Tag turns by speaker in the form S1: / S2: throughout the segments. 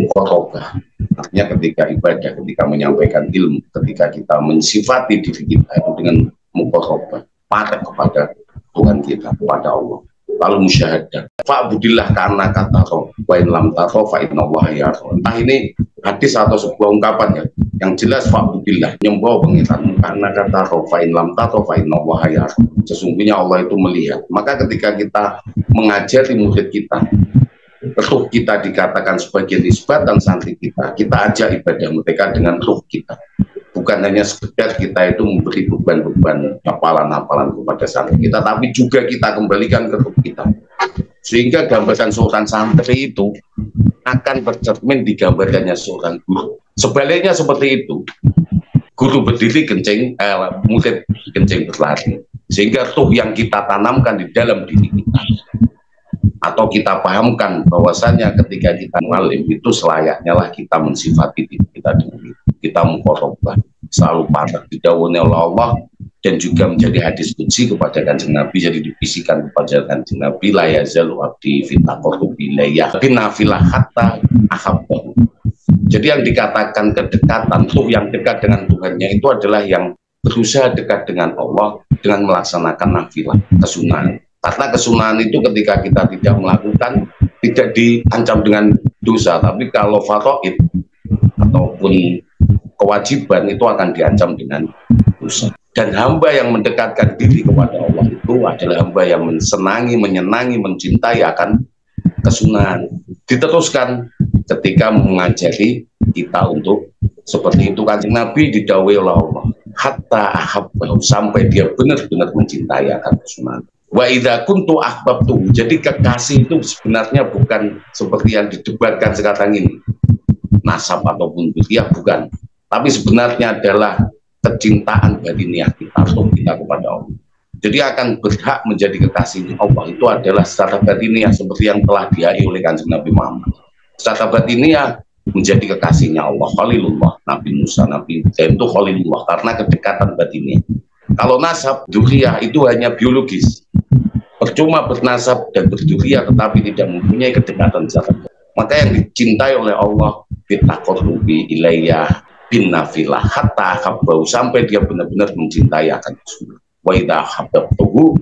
S1: mukhotobah. Artinya ketika ibadah, ketika menyampaikan ilmu, ketika kita mensifati diri kita itu dengan mukhotobah, pada kepada Tuhan kita, kepada Allah. Lalu musyahadah. Fa'budillah karena kata roh, wa in lam taro fa innallaha yara. Entah ini hadis atau sebuah ungkapan ya. Yang jelas fa'budillah, nyembah pengiranmu karena kata roh, fa in lam taro fa innallaha yara. Sesungguhnya Allah itu melihat. Maka ketika kita mengajari murid kita, ruh kita dikatakan sebagai nisbatan santri kita ajak ibadah mereka dengan ruh kita. Bukan hanya sekedar kita itu memberi beban-beban hafalan-hafalan kepada santri kita, tapi juga kita kembalikan ke ruh kita. Sehingga gambaran seorang santri itu akan bercermin digambarkannya seorang guru. Sebaliknya seperti itu. Guru berdiri kencing, murid kencing berlari. Sehingga ruh yang kita tanamkan di dalam diri kita, atau kita pahamkan bahwasannya ketika kita ngalim itu selayaknya lah kita mensifati diri kita dengan itu. Kita mukhotobah, selalu pada didhawuhi oleh Allah, dan juga menjadi hadis qudsi kepada Kanjeng Nabi, jadi dibisikan kepada Kanjeng Nabi, la yazalu abdi fi taqarrubi ilayya bin nafilah hatta ahabbahu. Jadi yang dikatakan kedekatan, ruh yang dekat dengan Tuhannya itu adalah yang berusaha dekat dengan Allah dengan melaksanakan nafilah, kesunahan. Karena kesunahan itu ketika kita tidak melakukan, tidak diancam dengan dosa, tapi kalau faraid ataupun kewajiban itu akan diancam dengan dosa. Dan hamba yang mendekatkan diri kepada Allah itu adalah hamba yang mensenangi, menyenangi, mencintai akan kesunahan. Diteruskan ketika mengajari kita untuk seperti itu. Kanjeng Nabi didhawuhi oleh Allah, hatta ahabbahu, sampai dia benar-benar mencintai akan kesunahan. Wa idza kuntu ahbabtu, jadi kekasih itu sebenarnya bukan seperti yang didebatkan sekarang ini, nasab ataupun dzurriyyah, bukan. Tapi sebenarnya adalah kecintaan batiniah kita, ruh kita kepada Allah. Jadi akan berhak menjadi kekasih Allah itu adalah secara batiniah seperti yang telah diai oleh Kanjeng Nabi Muhammad. Secara batiniah menjadi kekasihnya Allah, Khalilullah, Nabi Musa, Nabi Ibrahim itu Khalilullah karena kedekatan batiniah. Kalau nasab dzurriyyah itu hanya biologis. Percuma bernasab dan berduriyah tetapi tidak mempunyai kedekatan zat. Maka yang dicintai oleh Allah bitaqarrubi ilayya bin nafilah hatta ahabbahu, sampai dia benar-benar mencintai akan Rasul. Wa idza habbtuhu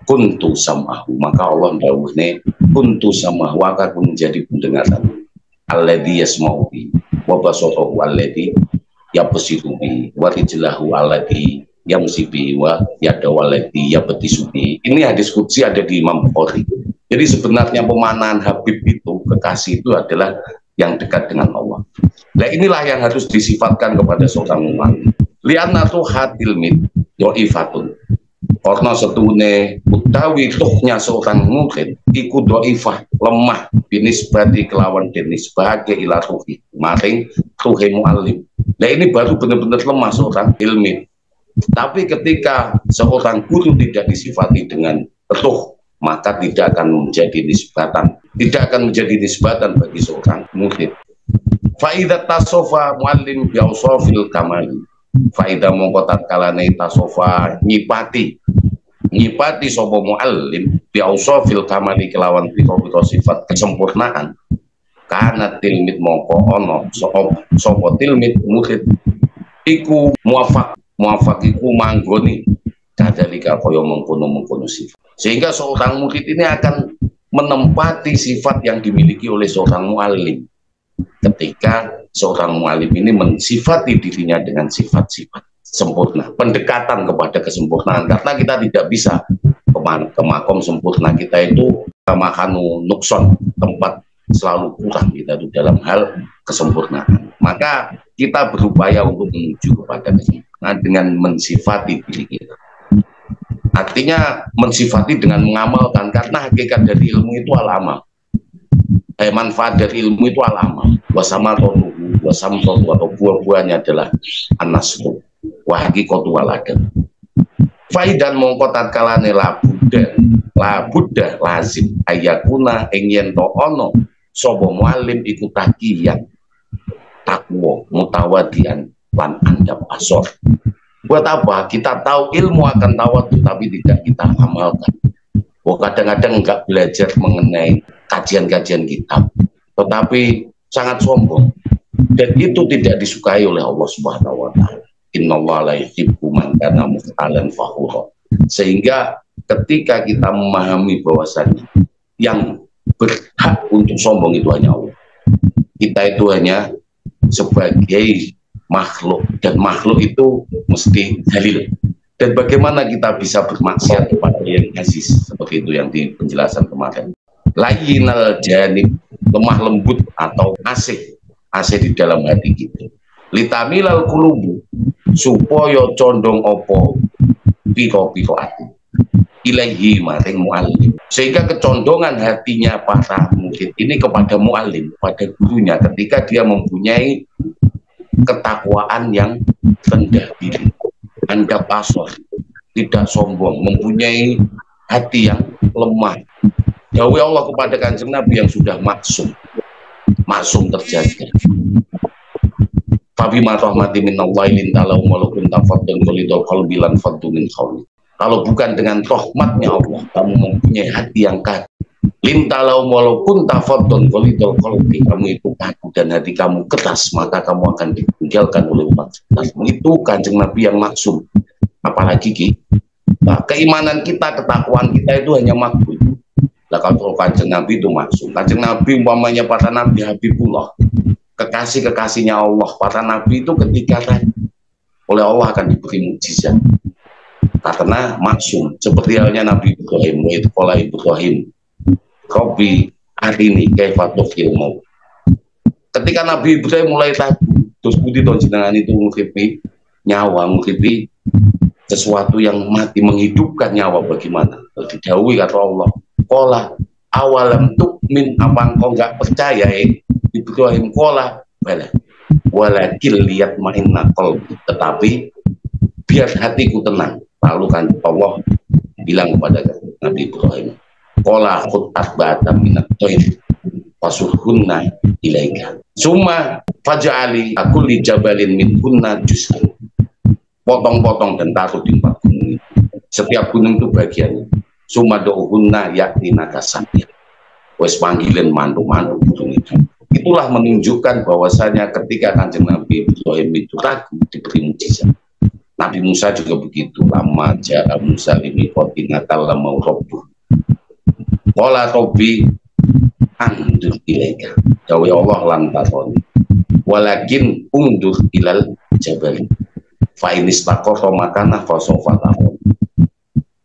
S1: kuntu sam'ahu, maka Allah dawuhne kuntu sam'ahu, akan menjadi pendengaran alladzi yasma'u bi wa basarahu alladzi yabsiru bi wa rijlahu alladzi yamsibi wa yadawalati yabtisubi. Ini hadis qudsi ada di Imam Bukhari. Jadi sebenarnya pemanaan Habib itu, kekasih itu adalah yang dekat dengan Allah. Nah inilah yang harus disifatkan kepada seorang mu'allim. Lianna tuhatil min do'ifatun, karena setune utawi tuhnya seorang murid iku do'ifah, lemah binisbati kelawan denis sebagai ila ruhi maring ruhi mu'allim. Nah ini baru benar-benar lemah seorang ilmi. Tapi ketika seorang guru tidak disifati dengan ruh, maka tidak akan menjadi nisbatan bagi seorang murid. Faidah tasofa muallim biausofil kamali, faidah mongkotat kalane tasofa nyipati sopo muallim biausofil kamali kelawan piro-piro sifat kesempurnaan, karena tilmid mongko ono sopo tilmid murid iku muafakiku manggoni kadalika koyo mengkono sifat. Sehingga seorang murid ini akan menempati sifat yang dimiliki oleh seorang muallim. Ketika seorang muallim ini mensifati dirinya dengan sifat-sifat sempurna, pendekatan kepada kesempurnaan, karena kita tidak bisa ke makom sempurna. Kita itu makanu nukson, tempat selalu kurang kita itu dalam hal kesempurnaan. Maka kita berupaya untuk menuju kepada kesempurnaan dengan mensifati diri kita. Artinya mensifati dengan mengamalkan, karena hakikat dari ilmu itu al-amal. Manfaat dari ilmu itu al-amal. Wasamtotu atau buah-buahnya adalah an-nasru wa haqiqatu wal-adab. Faidan mongko tatkalane la buddha lazim ayakuna ing yen to ana sapa muallim iku taqiyan takwa mutawadian lan andap asor. Buat apa? Kita tahu ilmu akan tawadu tapi tidak kita amalkan. Kadang-kadang enggak belajar mengenai kajian-kajian kitab, tetapi sangat sombong, dan itu tidak disukai oleh Allah Subhanahu wa taala. Innallaha la yuhibbu man kana mukhtalan fakhura. Sehingga ketika kita memahami bahwasannya yang berhak untuk sombong itu hanya Allah, kita itu hanya sebagai makhluk, dan makhluk itu mesti dalil. Dan bagaimana kita bisa bermaksiat kepada yang aziz, seperti itu yang di penjelasan kemarin. Layyinal janib, lemah lembut atau asih di dalam hati kita. Litamilal kulubu, supaya condong opo piro-piro hati ilaihi maring mu'allim, sehingga kecondongan hatinya para murid ini kepada mu'allim, pada gurunya, ketika dia mempunyai ketakwaan yang rendah diri, anda pasor, tidak sombong, mempunyai hati yang lemah. Dawuh Allah kepada Kanjeng Nabi yang sudah maksum terjaga. Fabi ma rahmati minallahi lintalau malukun tafaddun qalidul qalbi lan faddu min khawli. Kalau bukan dengan rahmatnya Allah, kamu mempunyai hati yang kaku. Lintalau malukun tafaddun qalidul qalbi, kamu itu kaku dan hati kamu keras, maka kamu akan ditinggalkan oleh umat. Itu Kanjeng Nabi yang maksum. Apalagi keimanan kita, ketakwaan kita itu hanya makbul. Lah kalau Kanjeng Nabi itu maksum. Kanjeng Nabi umpamanya para nabi Habibullah, kekasih-kekasihnya Allah, para nabi itu ketika oleh Allah akan diberi mukjizat karena maksum. Seperti halnya Nabi Ibrahim, itu pola Ibrahim Rabbi arini kaifa tuhil maut. Ketika Nabi Ibrahim mulai takut, terus budi tahun jenengan itu menghidupi nyawa, menghidupi sesuatu yang mati, menghidupkan nyawa, bagaimana? Didhawuhi kata Allah, qala awalam tu'min, apa engkau enggak percaya Ibrahim? Qala bala walakin lihat ma'inna qalbi, tetapi biar hatiku tenang. Lalu kan Allah bilang kepada Nabi Ibrahim, qala khud arba'atan minat tayr fasurhunna ilaika summa faj'ali kulli jabalin minhunna juz'an. Potong-potong dan taruh di 4 gunung. Setiap gunung itu bagiannya. Summa do'uhunna yaktina kasabnya. Wes panggilin mandu-mandu gunung itu. Itulah menunjukkan bahwasanya ketika Kanjeng Nabi Ibrahim itu ragu, diberi mukjizat. Nabi Musa juga begitu. Lama ja'a Musa limiqatina kallama rabbuh. Qala rabbi andur ilaika. Dawuh Allah lan taroni. Walakin undur ilal jabal. Fa'inis taqarra makana fasofa tahun.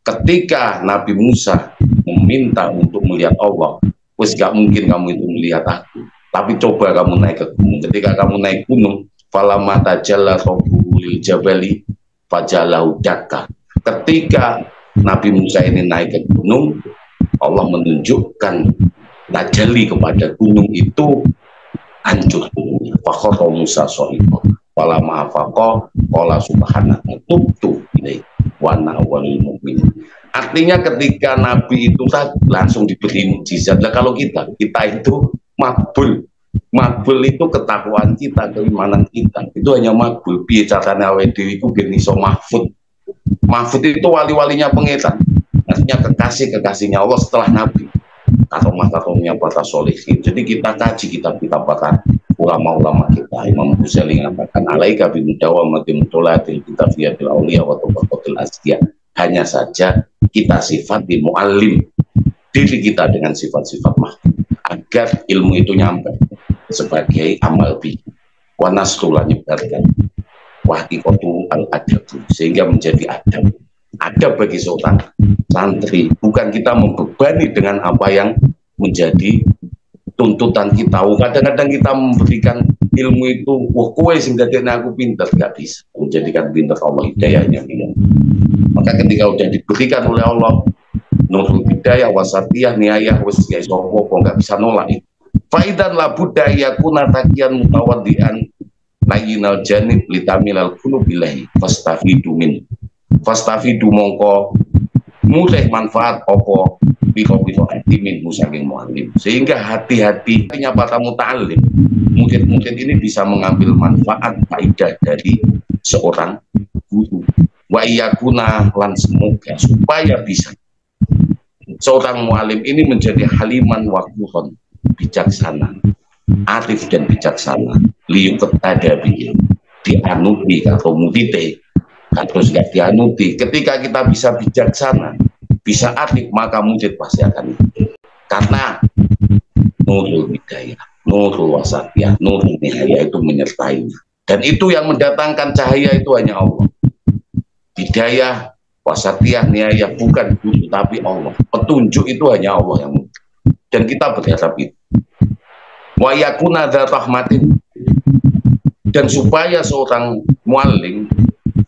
S1: Ketika Nabi Musa meminta untuk melihat Allah, wes gak mungkin kamu itu melihat aku, tapi coba kamu naik ke gunung. Ketika kamu naik gunung, falamma tajalla rabbuhu lil jabali fajalahu dakka. Ketika Nabi Musa ini naik ke gunung, Allah menunjukkan tajalli kepada gunung itu, hancur gunungnya. Fakhara Musa shaiqan. Wala ma'afaqa qala subhanaka tubtu ilaik wa ana awwalul mu'minin. Artinya ketika Nabi itu langsung diberi mukjizat. Lah kalau kita itu makbul itu ketakwaan kita, keimanan kita itu hanya makbul. Piye carane awake dhewe iku ben iso mahfud itu wali-walinya pengetan, artinya kekasih-kekasihnya Allah setelah Nabi, atau makatomnya para solihin. Jadi kita kaji kitab-kitab para ulama-ulama kita. Imam Ghazali mengatakan alaika bimudawamatil mutolatil kitabiyatil auliya wa tabaqatil asqiya. Hanya saja kita sifat di mu'allim diri kita dengan sifat-sifat mahfud agar ilmu itu nyampe sebagai amal bi wa nasrul nyebarkan wahqiqatu al adab, sehingga menjadi adab bagi seorang santri. Bukan kita membebani dengan apa yang menjadi tuntutan kita. Kadang-kadang kita memberikan ilmu itu, wah kowe sing dadekne aku pinter, gak bisa. Menjadikan pinter Allah hidayahnya. Maka ketika sudah diberikan oleh Allah nurul hidayah wasatiyah nihayah wis ya iso apa gak bisa nolak itu. Faidan la budaya kuna takian mutawaddian layyinal janib litamilal qulubillahi fastafidu min. Fastafidu mongko mulai manfaat opo biko-biko hatimin saking mu'alim, sehingga hati-hati para muta'alim, mungkin ini bisa mengambil manfaat faidah dari seorang guru. Wa iyakuna lan semoga supaya bisa seorang mu'alim ini menjadi haliman wakuhon, bijaksana, atif dan bijaksana, liyukut adabi, dianuti atau mutite, terus nggak dianuti. Ketika kita bisa bijaksana, bisa atif, maka mujid pasti akan. Karena nurul hidayah, nurul wasatiyah, nurul nihayah itu menyertainya. Dan itu yang mendatangkan cahaya itu hanya Allah. Hidayah, wasatiyah, nihayah bukan guru tapi Allah. Petunjuk itu hanya Allah yang memberi. Dan kita berharap itu. Wa yakuna dzat rahmatin, dan supaya seorang muallim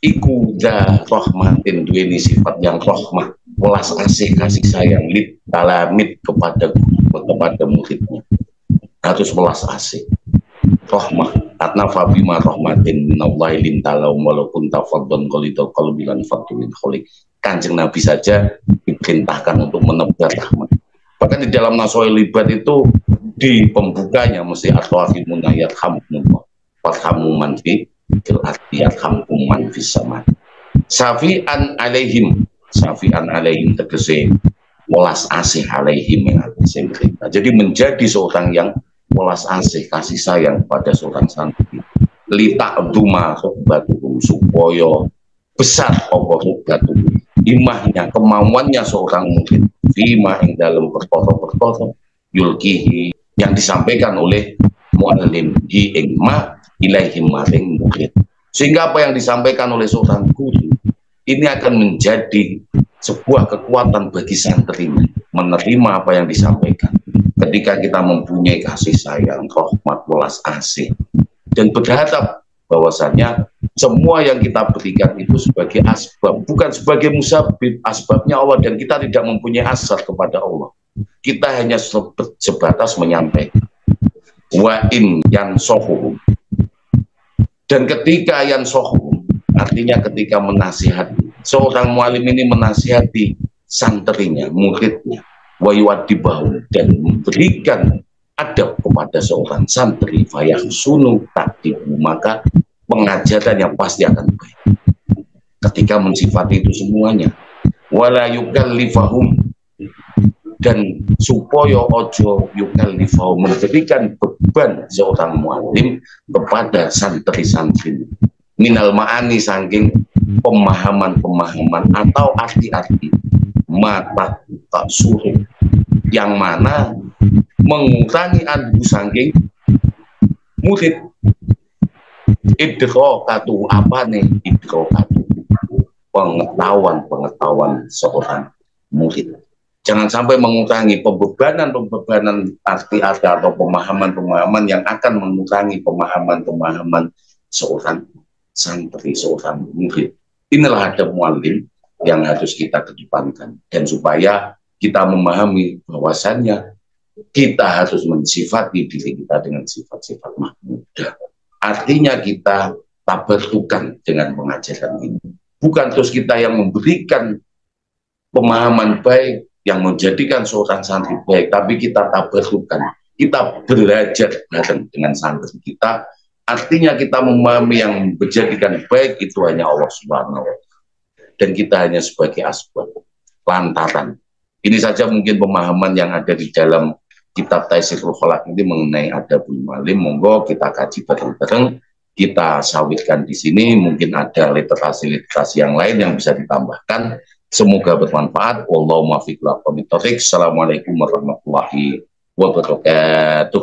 S1: iku dzat rahmatin, duweni sifat yang rahmah, welas asih, kasih sayang, lid talamid kepada muridnya, harus welas asih, rahmah. Atna fabima rahmatin minallahi lintalau walaupun tafadhon qalidul qalbi lan fadlin kholik. Kanjeng Nabi saja diperintahkan untuk menebar rahmat. Bahkan di dalam Nasoil Libat itu di pembukanya mesti atwafimun ayat hamdulillah fathamu manfi fil artiyat hamdum manfi sama safi'an alaihim tegese welas asih alaihim yang atas mereka. Jadi menjadi seorang yang welas asih, kasih sayang pada seorang santri, lita duma sohbatuhum, supaya besar sohbatuhum, imahnya, kemauannya seorang murid fima yang dalam perkara-perkara yulkihi yang disampaikan oleh muallim hi ingma ilaihim maring murid, sehingga apa yang disampaikan oleh seorang guru ini akan menjadi sebuah kekuatan bagi santri menerima apa yang disampaikan. Ketika kita mempunyai kasih sayang, rahmat, welas asih, dan berharap bahwasanya semua yang kita berikan itu sebagai asbab, bukan sebagai musabib, asbabnya Allah, dan kita tidak mempunyai asar kepada Allah. Kita hanya sebatas menyampaikan. Wa in yansohum, dan ketika yansohum artinya ketika menasihati, seorang mualim ini menasihati santrinya, muridnya, wa yu'addibahu, dan memberikan adab kepada seorang santri, fayahsunu ta'dibu, maka pengajarannya pasti akan baik. Ketika mensifati itu semuanya, wala yukallifahum, dan supaya ojo yukallifahum, memberikan beban seorang mualim kepada santri-santri minal ma'ani, saking pemahaman-pemahaman atau arti-arti mata tak suruh yang mana mengurangi adu saking murid. Idrokatu, apa nih idrokatu? Pengetahuan seorang murid. Jangan sampai mengurangi pembebanan arti-arti atau pemahaman-pemahaman yang akan mengurangi pemahaman-pemahaman seorang santri, seorang murid. Inilah ada muallim yang harus kita kedepankan, dan supaya kita memahami bahwasannya kita harus mensifati diri kita dengan sifat-sifat mahmudah. Artinya kita tabarrukan dengan pengajaran ini, bukan terus kita yang memberikan pemahaman baik yang menjadikan seorang santri baik, tapi kita tabarrukan, kita belajar bareng dengan santri kita. Artinya kita memahami yang menjadikan baik itu hanya Allah Subhanahu wa Ta'ala, dan kita hanya sebagai asbab, lantaran. Ini saja mungkin pemahaman yang ada di dalam kitab Taisirul Khalaq ini mengenai adabul muallim. Monggo kita kaji bareng-bareng, kita sawitkan di sini. Mungkin ada literasi-literasi yang lain yang bisa ditambahkan. Semoga bermanfaat. Wallahu muwaffiq ila aqwamit thoriq. Assalamualaikum warahmatullahi wabarakatuh.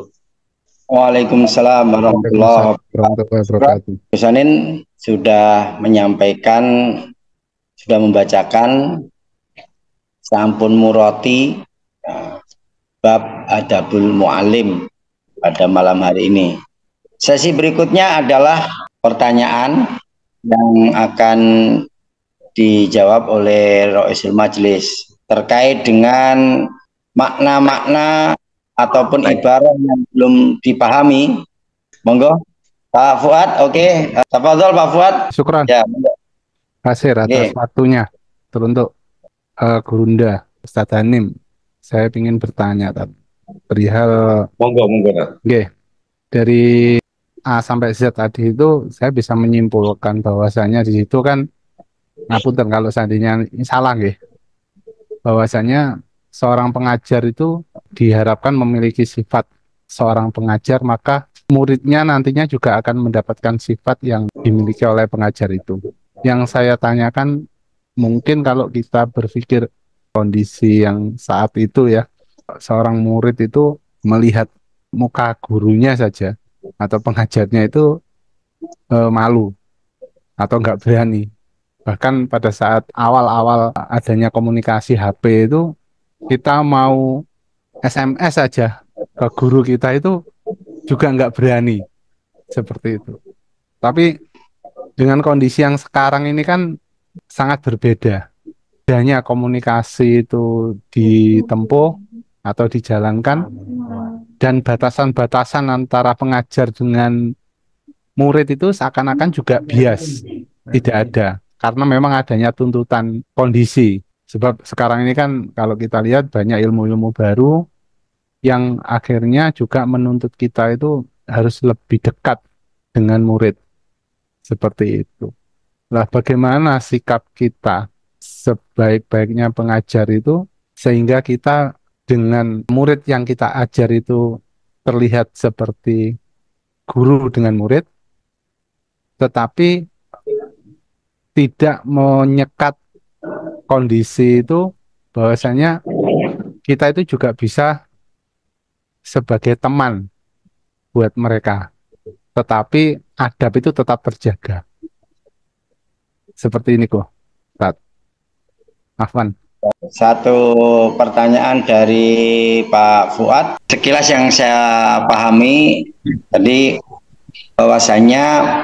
S2: Waalaikumsalam warahmatullahi wabarakatuh. Gusanin sudah menyampaikan, sudah membacakan sampun murati bab adabul muallim pada malam hari ini. Sesi berikutnya adalah pertanyaan yang akan dijawab oleh Roisul Majlis terkait dengan makna-makna ataupun ibarat yang belum dipahami. Monggo Pak Fuad. Oke, tafadhol Pak Fuad.
S3: Syukran.
S2: Ya,
S3: kasih atas waktunya. Teruntuk Gurunda Ustadz Hanim, saya ingin bertanya perihal
S1: monggo.
S3: Dari A sampai Z tadi itu saya bisa menyimpulkan bahwasanya di situ kan, ngapunten kalau seandainya salah nggih, bahwasanya seorang pengajar itu diharapkan memiliki sifat seorang pengajar, maka muridnya nantinya juga akan mendapatkan sifat yang dimiliki oleh pengajar itu. Yang saya tanyakan, mungkin kalau kita berpikir kondisi yang saat itu ya, seorang murid itu melihat muka gurunya saja atau pengajarnya itu malu atau nggak berani. Bahkan pada saat awal-awal adanya komunikasi HP itu, kita mau SMS saja ke guru kita itu juga nggak berani seperti itu. Tapi dengan kondisi yang sekarang ini kan sangat berbeda. Hanya komunikasi itu ditempuh atau dijalankan, dan batasan-batasan antara pengajar dengan murid itu seakan-akan juga bias, tidak ada. Karena memang adanya tuntutan kondisi. Sebab sekarang ini kan kalau kita lihat banyak ilmu-ilmu baru yang akhirnya juga menuntut kita itu harus lebih dekat dengan murid. Seperti itu. Lah, bagaimana sikap kita sebaik-baiknya pengajar itu sehingga kita dengan murid yang kita ajar itu terlihat seperti guru dengan murid, tetapi tidak menyekat kondisi itu, bahwasanya kita itu juga bisa sebagai teman buat mereka, tetapi adab itu tetap terjaga. Seperti ini kok, Ustaz Afwan.
S2: Satu pertanyaan dari Pak Fuad. Sekilas yang saya pahami tadi, bahwasanya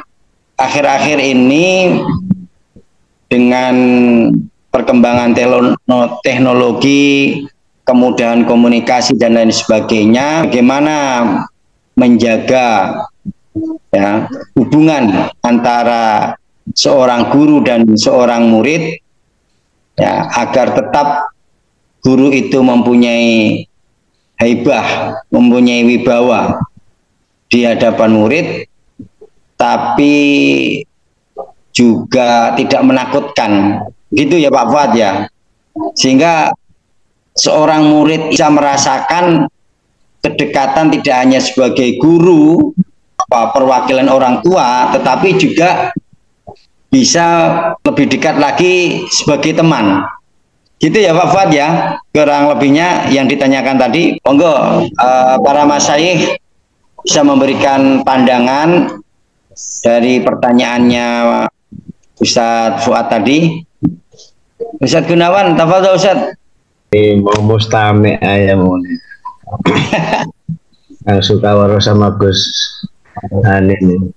S2: akhir-akhir ini dengan perkembangan teknologi, kemudahan komunikasi dan lain sebagainya, bagaimana menjaga ya, hubungan antara seorang guru dan seorang murid, ya, agar tetap guru itu mempunyai haibah, mempunyai wibawa di hadapan murid, tapi juga tidak menakutkan, gitu ya Pak Fuad ya, sehingga seorang murid bisa merasakan kedekatan tidak hanya sebagai guru, perwakilan orang tua, tetapi juga bisa lebih dekat lagi sebagai teman. Gitu ya Pak Fuad ya, kurang lebihnya yang ditanyakan tadi. Monggo para masyayikh bisa memberikan pandangan dari pertanyaannya Ustadz Fuad tadi. Ustadz Gunawan, tafadhol Ustadz.
S4: Mau mustame ayam yang suka waro sama Gus ini.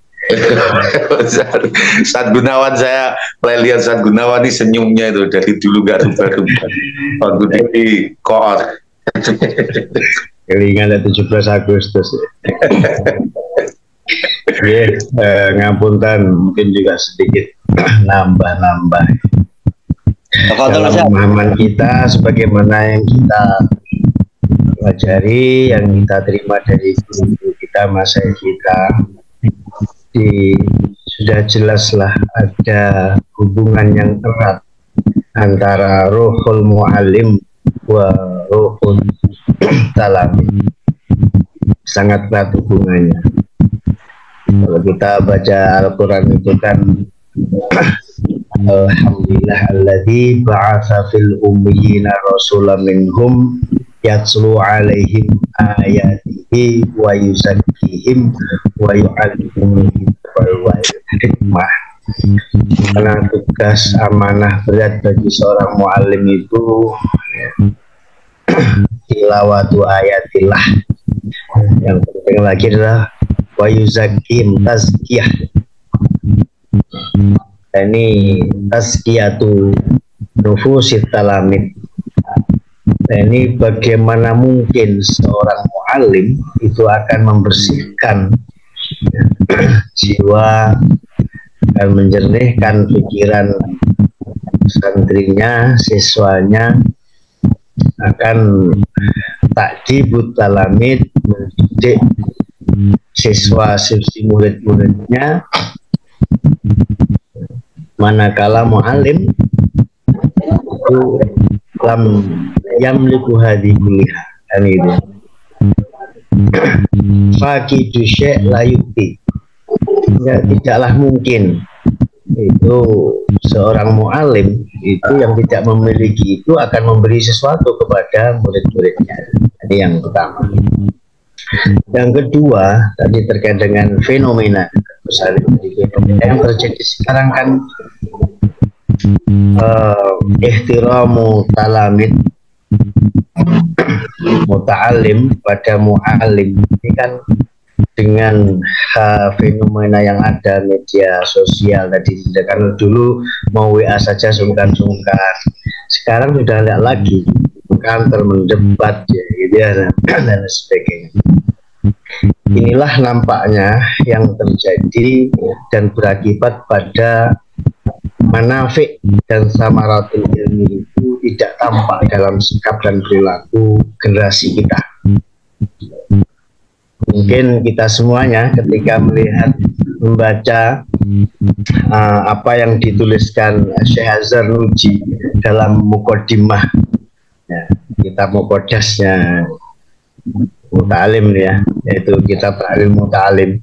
S1: Ustadz Gunawan, saya lihat Ustadz Gunawan ini senyumnya itu dari dulu gak rubah-rubah. Waktu di koor.
S4: Kelingan 17 Agustus. Ya, ngapunten, mungkin juga sedikit nambah-nambah. Dalam pemahaman kita, sebagaimana yang kita pelajari, yang kita terima dari guru kita, masyayikh kita, sudah jelaslah ada hubungan yang erat antara ruhul mu'alim wa ruhul talami. Sangat erat hubungannya. Kalau kita baca Al-Quran itu kan alhamdulillah alladzi ba'atsa fil ummiyina rasulan minhum yatslu alaihim ayatihi wa yuzakkihim wa yu'allimuhum wal hikmah. Karena tugas amanah berat bagi seorang muallim itu tilawatu ayatillah. Yang penting lagi adalah wa yuzakkihim, tazkiyah. Ini tazkiyatu nufusit talamid. Ini bagaimana mungkin seorang muallim itu akan membersihkan jiwa dan menjernihkan pikiran santrinya, siswanya, akan takdibut talamid, mendidik siswa-siswi murid-muridnya, manakala muallim itu lam yamliku hadhihi kuliha, kan gitu. faqidu syai' la yu'ti. Ya, tidaklah mungkin itu seorang mu'alim itu yang tidak memiliki itu akan memberi sesuatu kepada murid-muridnya. Ini yang pertama. Yang kedua, tadi terkait dengan fenomena yang terjadi sekarang kan, ihtiramu talamid muta'alim pada mu'alim ini kan dengan fenomena yang ada media sosial tadi. Kalau dulu mau WA saja sungkan-sungkan, sekarang sudah tidak lagi kantor mendebat ya, gitu ya, dan sebagainya. Inilah nampaknya yang terjadi dan berakibat pada manafik dan samaratul ilmi itu tidak tampak dalam sikap dan perilaku generasi kita. Mungkin kita semuanya ketika melihat, membaca apa yang dituliskan Syekh Az-Zarnuji dalam Muqaddimah ya, kitab Muqaddasnya Muta'alim ya, yaitu kitab Ta'lim Muta'alim.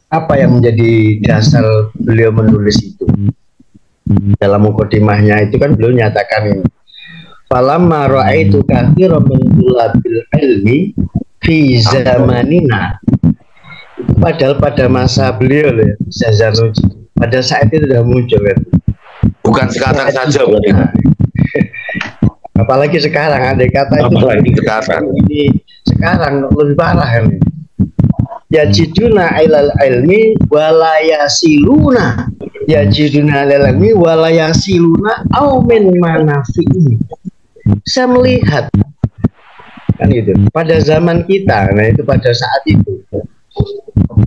S4: Apa yang menjadi dasar beliau menulis itu? Dalam Muqaddimahnya itu kan beliau nyatakan ini, falamma ra'aitu katsiran min tulabil ilmi fi zamanina. Padahal pada masa beliau ya, Zarnuji, pada saat itu sudah muncul kan.
S1: Bukan sekarang saja berarti.
S4: Apalagi sekarang, andai kata itu
S1: sekarang.
S4: Ini sekarang lebih parah kan. Yajiduna ilal ilmi walayasiluna. Yajiduna ilal ilmi walayasiluna au min manafi'i. Saya melihat kan gitu pada zaman kita, nah itu pada saat itu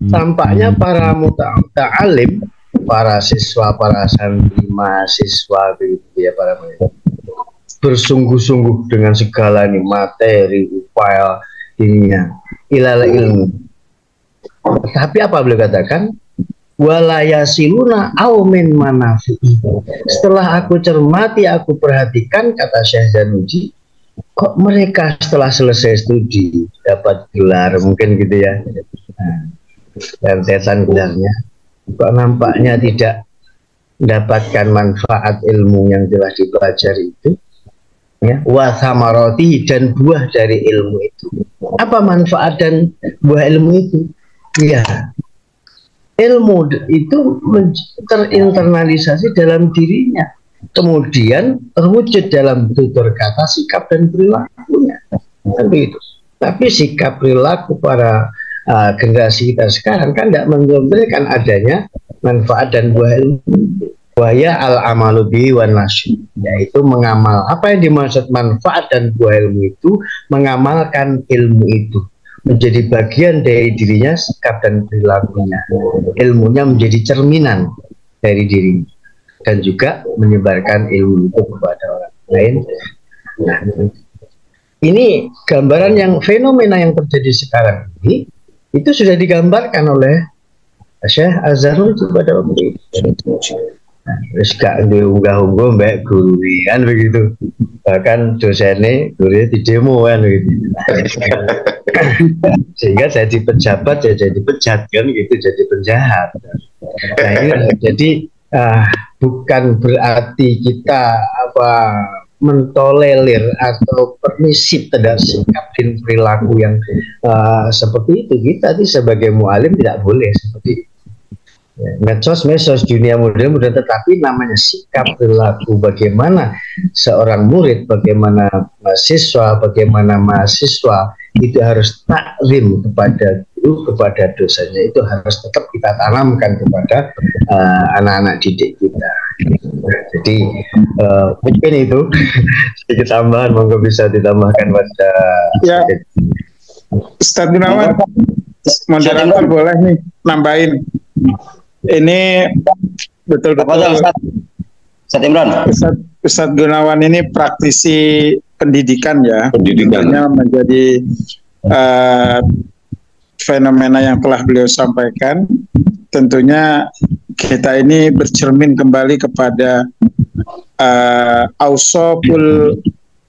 S4: tampaknya para muta'alim, para siswa, para santri, mahasiswa begitu ya, para bersungguh-sungguh dengan segala nih materi, upaya ininya ilal ilmu. Tapi apa beliau katakan? Walayasiluna au min manafi'i. Setelah aku cermati, aku perhatikan, kata Syekh Zarnuji, kok mereka setelah selesai studi dapat gelar mungkin gitu ya, dan tesan gelarnya, kok nampaknya tidak mendapatkan manfaat ilmu yang telah dipelajari itu ya, wa samaroti, dan buah dari ilmu itu. Apa manfaat dan buah ilmu itu? Ya, ilmu itu terinternalisasi dalam dirinya, kemudian terwujud dalam tutur kata, sikap dan perilakunya. Seperti itu. Tapi sikap perilaku para generasi kita sekarang kan tidak memberikan adanya manfaat dan buah ilmu. Waya al-amalu bi wan nasy, yaitu mengamal. Apa yang dimaksud manfaat dan buah ilmu itu? Mengamalkan ilmu itu menjadi bagian dari dirinya, sikap dan perilakunya. Ilmunya menjadi cerminan dari dirinya, dan juga menyebarkan ilmu itu kepada orang lain. Nah, ini gambaran yang fenomena yang terjadi sekarang ini, itu sudah digambarkan oleh Syekh Az-Zarnuji pada waktu itu. Terus gak diunggah-unggah mbak guru kan begitu, bahkan dosennya gurunya di demo kan begitu. Sehingga jadi pejabat ya jadi pejat kan gitu, jadi penjahat. Nah ini jadi bukan berarti kita mentolerir atau permisif terhadap sikap dan perilaku yang seperti itu. Kita sebagai mu'alim tidak boleh seperti itu. Ya, medsos dunia modern, tetapi namanya sikap perilaku, bagaimana seorang murid, bagaimana mahasiswa, itu harus taklim kepada guru, kepada dosennya, itu harus tetap kita tanamkan kepada anak-anak didik kita. Jadi mungkin itu sedikit tambahan, monggo bisa ditambahkan pada
S5: ya. Ustadz Gunawan, moderator boleh nih nambahin. Ini betul-betul
S2: Ustadz Imran.
S5: Ustadz Gunawan ini praktisi pendidikan ya.
S1: Pendidikannya
S5: menjadi fenomena yang telah beliau sampaikan. Tentunya kita ini bercermin kembali kepada ausobul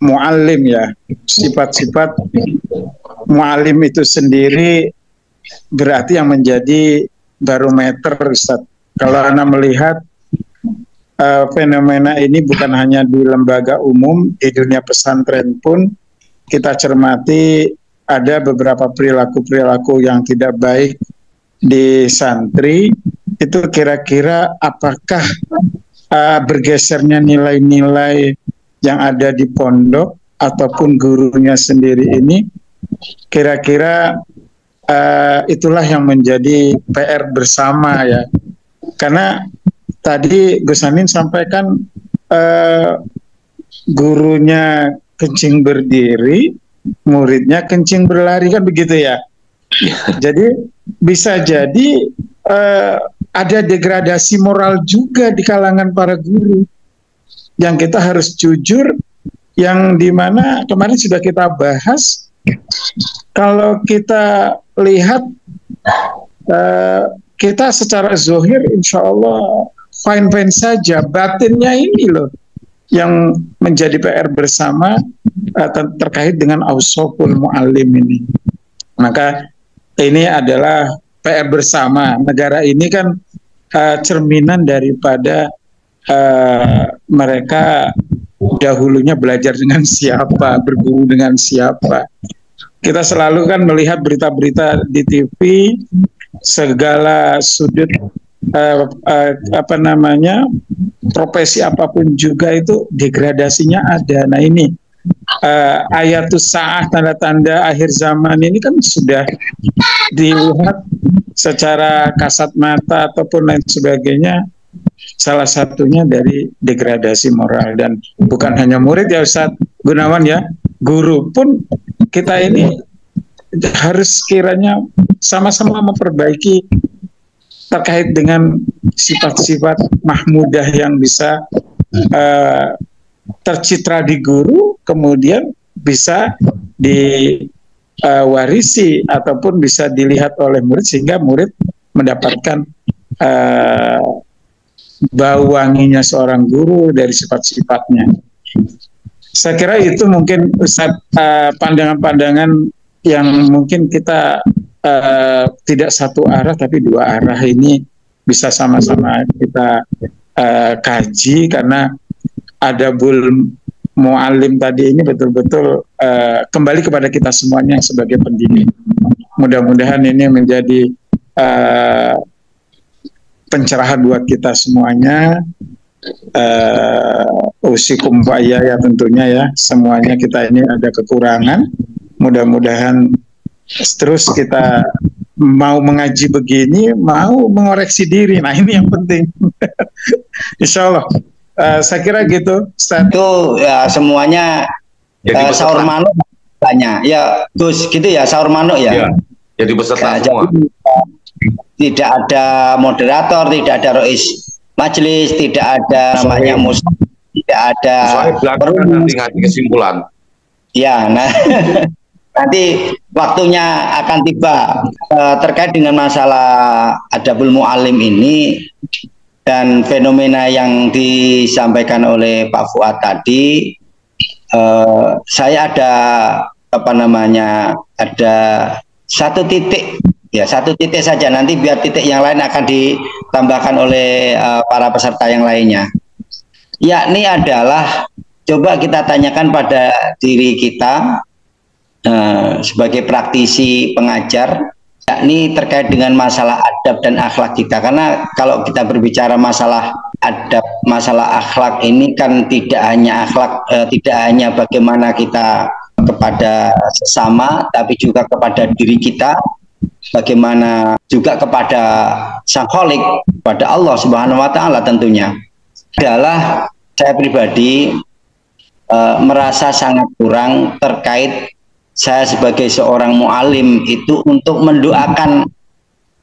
S5: muallim ya, sifat-sifat mu'alim itu sendiri berarti yang menjadi barometer, Ustaz. Kalau Anda melihat fenomena ini bukan hanya di lembaga umum, di dunia pesantren pun kita cermati ada beberapa perilaku-perilaku yang tidak baik di santri. Itu kira-kira apakah bergesernya nilai-nilai yang ada di pondok ataupun gurunya sendiri ini, kira-kira itulah yang menjadi PR bersama ya. Karena tadi Gus Amin sampaikan gurunya kencing berdiri, muridnya kencing berlari, kan begitu ya. Jadi bisa jadi ada degradasi moral juga di kalangan para guru yang kita harus jujur, yang dimana kemarin sudah kita bahas. Kalau kita lihat kita secara zohir insya Allah fine-fine saja, batinnya ini loh yang menjadi PR bersama terkait dengan ausoful mu'allim ini. Maka ini adalah PR bersama. Negara ini kan cerminan daripada mereka dahulunya belajar dengan siapa, berguru dengan siapa. Kita selalu kan melihat berita-berita di TV, segala sudut profesi apapun juga itu degradasinya ada. Nah ini ayatus sa'ah, tanda-tanda akhir zaman ini kan sudah dilihat secara kasat mata ataupun lain sebagainya. Salah satunya dari degradasi moral, dan bukan hanya murid ya Ustaz Gunawan ya, guru pun kita ini harus kiranya sama-sama memperbaiki terkait dengan sifat-sifat mahmudah yang bisa tercitra di guru, kemudian bisa diwarisi ataupun bisa dilihat oleh murid sehingga murid mendapatkan bau wanginya seorang guru dari sifat-sifatnya. Saya kira itu mungkin Ustaz pandangan-pandangan yang mungkin kita tidak satu arah tapi dua arah ini bisa sama-sama kita kaji, karena adabul mu'allim tadi ini betul-betul kembali kepada kita semuanya sebagai pendidik. Mudah-mudahan ini menjadi pencerahan buat kita semuanya. Usikum wa ya tentunya ya, semuanya kita ini ada kekurangan. Mudah-mudahan terus kita mau mengaji begini, mau mengoreksi diri. Nah ini yang penting. Insya Allah. Saya kira gitu.
S2: Itu ya semuanya sahur manuk tanya. Ya Gus gitu ya, sahur manuk ya.
S1: Jadi peserta semua.
S2: Tidak ada moderator, tidak ada rois majelis, tidak ada namanya musa, tidak ada.
S1: Nanti ngasih kesimpulan.
S2: Ya, nah nanti waktunya akan tiba terkait dengan masalah adabul mu'allim ini dan fenomena yang disampaikan oleh Pak Fuad tadi. Saya ada ada satu titik. Ya, satu titik saja, nanti biar titik yang lain akan ditambahkan oleh para peserta yang lainnya. Yakni adalah, coba kita tanyakan pada diri kita sebagai praktisi pengajar, yakni terkait dengan masalah adab dan akhlak kita. Karena kalau kita berbicara masalah adab, masalah akhlak ini kan tidak hanya akhlak, tidak hanya bagaimana kita kepada sesama, tapi juga kepada diri kita, bagaimana juga kepada Sang Khalik, kepada Allah Subhanahu wa Ta'ala. Tentunya adalah saya pribadi merasa sangat kurang terkait saya sebagai seorang mu'alim itu untuk mendoakan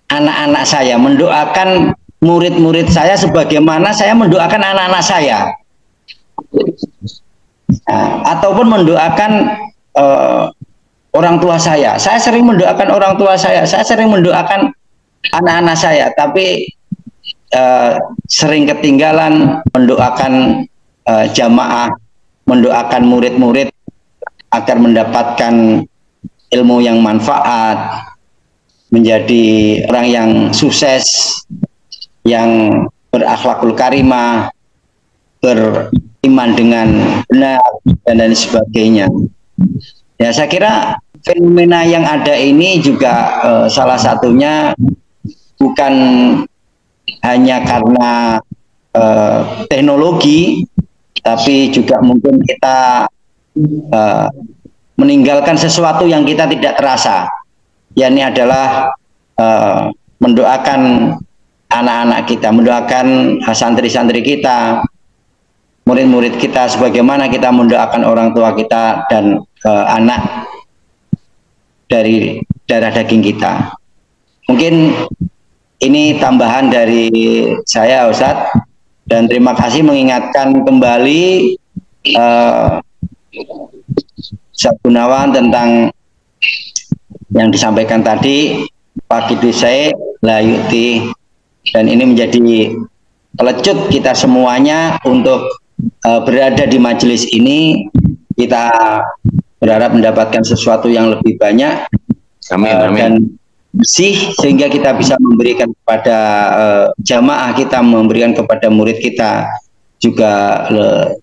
S2: anak-anak saya, mendoakan murid-murid saya sebagaimana saya mendoakan anak-anak saya, ataupun mendoakan orang tua saya. Saya sering mendoakan orang tua saya sering mendoakan anak-anak saya, tapi sering ketinggalan mendoakan jamaah, mendoakan murid-murid agar mendapatkan ilmu yang manfaat, menjadi orang yang sukses, yang berakhlakul karimah, beriman dengan benar, dan lain sebagainya. Ya, saya kira fenomena yang ada ini juga salah satunya bukan hanya karena teknologi, tapi juga mungkin kita meninggalkan sesuatu yang kita tidak terasa. Yakni adalah mendoakan anak-anak kita, mendoakan santri-santri kita, murid-murid kita, sebagaimana kita mendoakan orang tua kita dan anak dari darah daging kita. Mungkin ini tambahan dari saya, Ustadz, dan terima kasih mengingatkan kembali Ustadz Gunawan tentang yang disampaikan tadi, Pak Kidusai Layuti, dan ini menjadi pelecut kita semuanya untuk berada di majelis ini. Kita berharap mendapatkan sesuatu yang lebih banyak, dan bersih, sehingga kita bisa memberikan kepada jamaah kita, memberikan kepada murid kita juga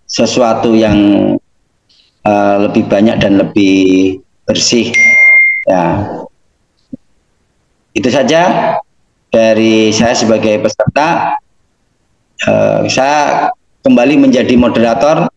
S2: sesuatu yang lebih banyak dan lebih bersih. Ya, itu saja dari saya sebagai peserta. Saya kembali menjadi moderator